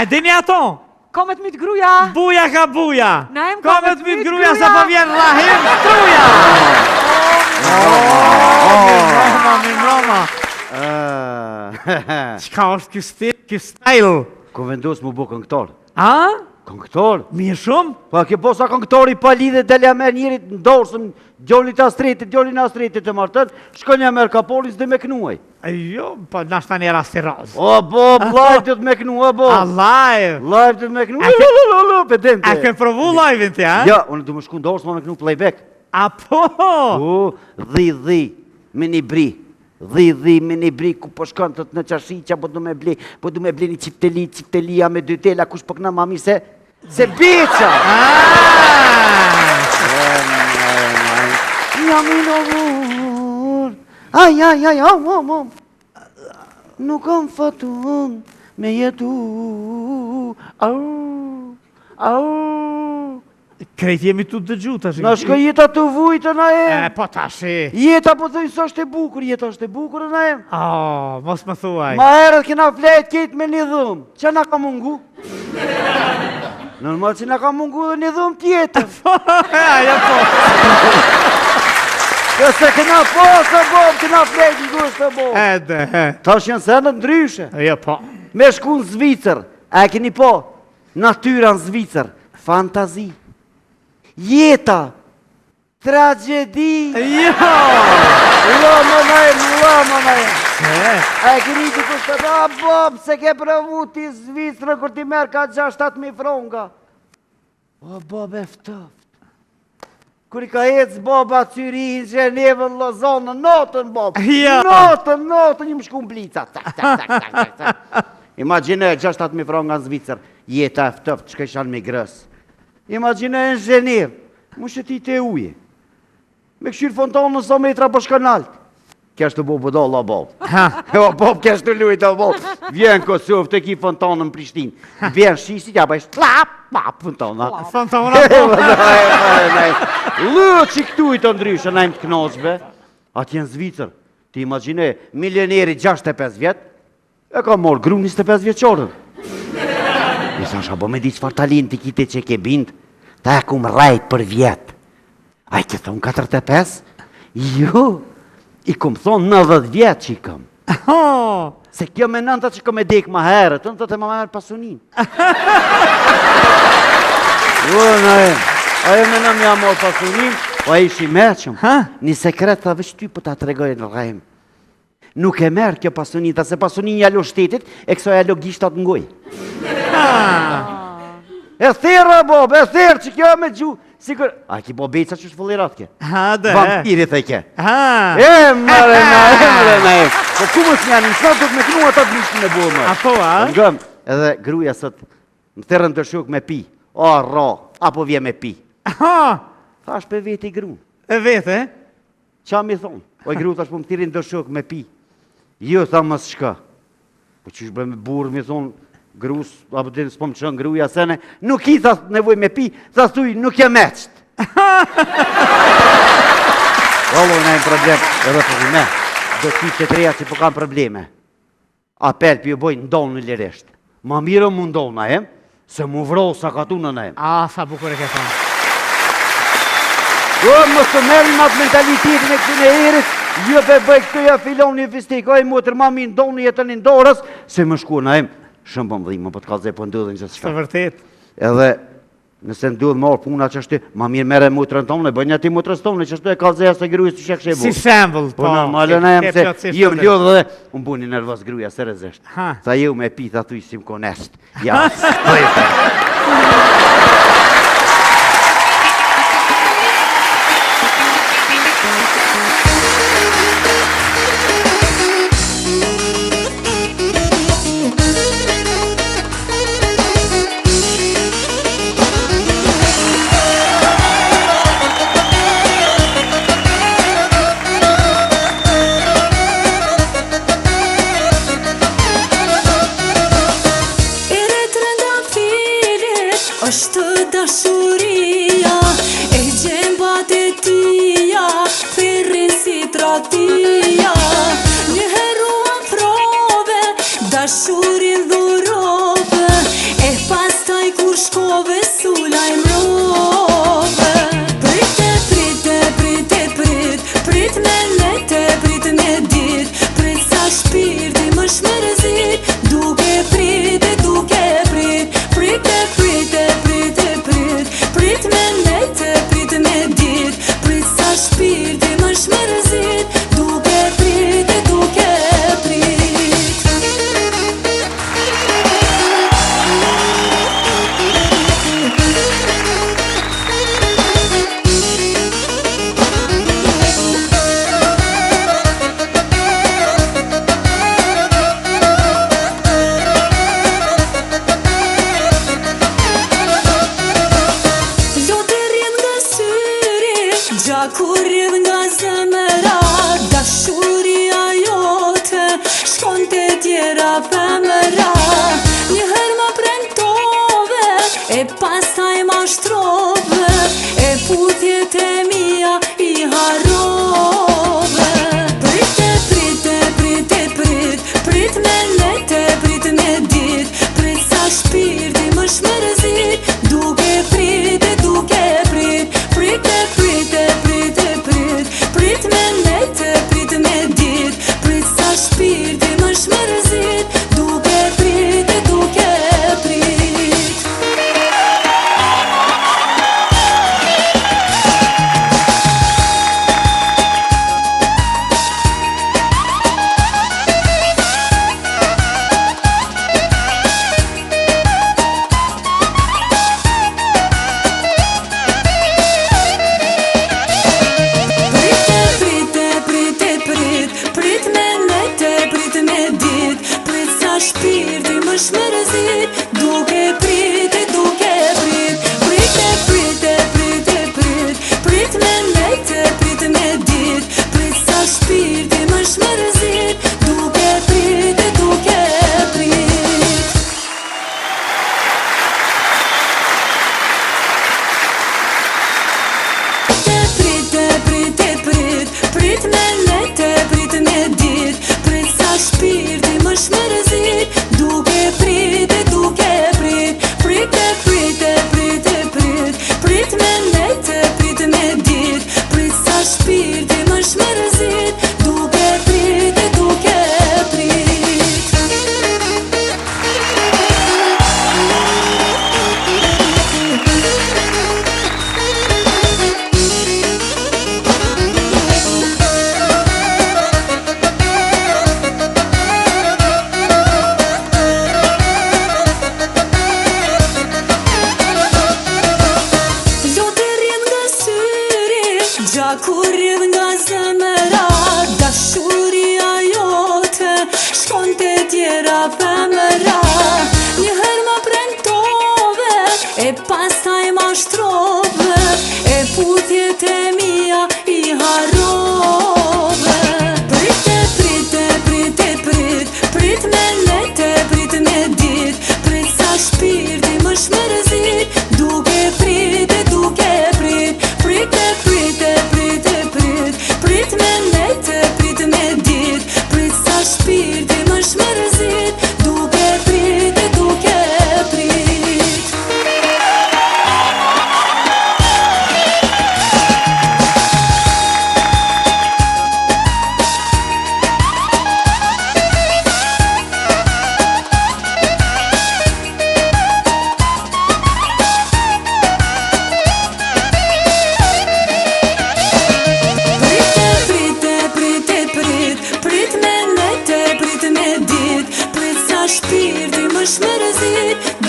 A dini ato? Komet mit gruja. Buja ka buja. Naim Komet mit gruja sa po vjen Rahim truja. Mirëmbrëma. Çka është ky style? Ku vendos mu bu këngëtar? A? Këngëtar? Mirë shumë? Pa ke posa këngëtari pa lidhe delja me njerit ndorsëm djolit djolin Astretit të martën, shkon ja merë kapolis dhe me knuaj. Jo, po nashta një rasti razë. O, Bob, live të me knu, o, Bob. A live? Live të me knu, pedente. A ke provu live-in ti, a? Ja, unë du më shku ndorsë me knu playback. A po? O, dhi, mini bri. Dhi, mini bri, ku po shkon të në qashi, që po du me bli një qiftelia me dy tela, kush po këna mami se beqa! Jam i lovur, aj, nuk kam fatun me jetu, au. Krejt jemi tu dëgju të shikë. Na shko jeta të vujtë na e. Po tashi. Jeta po thëjë së është e bukur, jeta është e bukur na e. Mos më thuaj. Ma herët kena flejt ketë me një dhumë, që na ka mungu? Normal që na ka mungu dhe një dhumë tjetër. Ja po. Këse kena po së bom, kena flejt në gusë të bom. Edhe. Ta është janë sënë ndryshe. Ja po. Me shku në Zvicër, e keni po, natyra në Zvicër, fantazi. Jeta, tragedi. Jo, më nëjmë. E këni që kështë të Bob, se ke pravu ti Zvicrë, kër ti merë ka 6-7.000 fronga. O, Bob e ftëft. Kër i ka ecë Bob atyri i Gjenevë në Lozonë, notën, Bob. Notën, një më shku në blica. Imagine 6-7.000 fronga në Zvicrë, jeta e ftëft, që ka ishanë me grësë. Imagine në Gjenevë, më shëti të uje. Me këshirë fontonë në 100 metra për shkanalt. Kështë të bobo do, la Bob. O, Bob, kështë të lujtë, o, Bob. Vjen Kosovë të ki fontonë në Prishtinë. Vjen shisit, ja bëjsh, plap, fontonë. Fontonë, po. Lë që këtu i të ndryshë, najmë të knoqbe. Ati jenë Zvicër, ti imagine, milioneri 65 vjetë, e ka morë gru 25 vjeqorën. I thasha, bo me di qëfar talin të kite që ke bindë, ta e kumë rajt për vjetë. A i ke thonë 45? Jo, i kumë thonë 90 vjetë që i kam. Se kjo me nënta që kom e dekë ma herët, të të ma merë pasunin. Jo, në e, ajo me në mja morë pasunin, o a ishi meqëm. Një sekret të vështë ty për ta të regojë në rajmë. Nuk e merë kjo pasunin, ta se pasunin jalo shtetit, e këso jalo gishtat ngoj. E thera, Bob, e thera që kjo me gju, sikur, a ki bo beca që shfullirat ke? Vampirit e ke. Emre na e. Po ku më s'nja, në sot do të me kënu ata të mishtë me buë më. A po, a? Ngëm, edhe gruja sot, më thërën të shuk me pi, o, ro, apo vje me pi. Thash për vete i gru. E vete? Qa mi thonë? O, i gru thash për më thirin të shuk me pi. Jo, tha më s'shka. Po që shbre me burë, mi thonë, grus, apo të s'po më qënë gruja sene, nuk i tha nevoj me pi, tha thuj, nuk je meqt. Olo, në e problem, edhe për me, do t'i të treja që po kam probleme. Apel për ju bojnë ndonë në liresht. Ma mirë mu ndonë na em, se mu vrohë sa ka tu në em. Sa bukur e ke thonë. Jo, më së merë në atë mentalitetin e këtë në erit, jo për bëj këtë ja filon një fistik, oj mu tërma mi ndonë jetën në ndorës, se më shku në em. Shumë për më dhimë, më për të kalëzë për ndodhin që s'ka. Së vërtet. Edhe, nëse ndodhë më orë puna që është, ma mirë mere mutrën tonë, bëjnë ati mutrës tonë, që është e kalëzëja se grujës të shekë shebu. Si shembl, po. Po, normalë në emë se, ju më ljodhë dhe, unë buni nervos gruja, se rezesht. Tha ju me pi, tha thuj si më konest. Ja, s'kojte. syt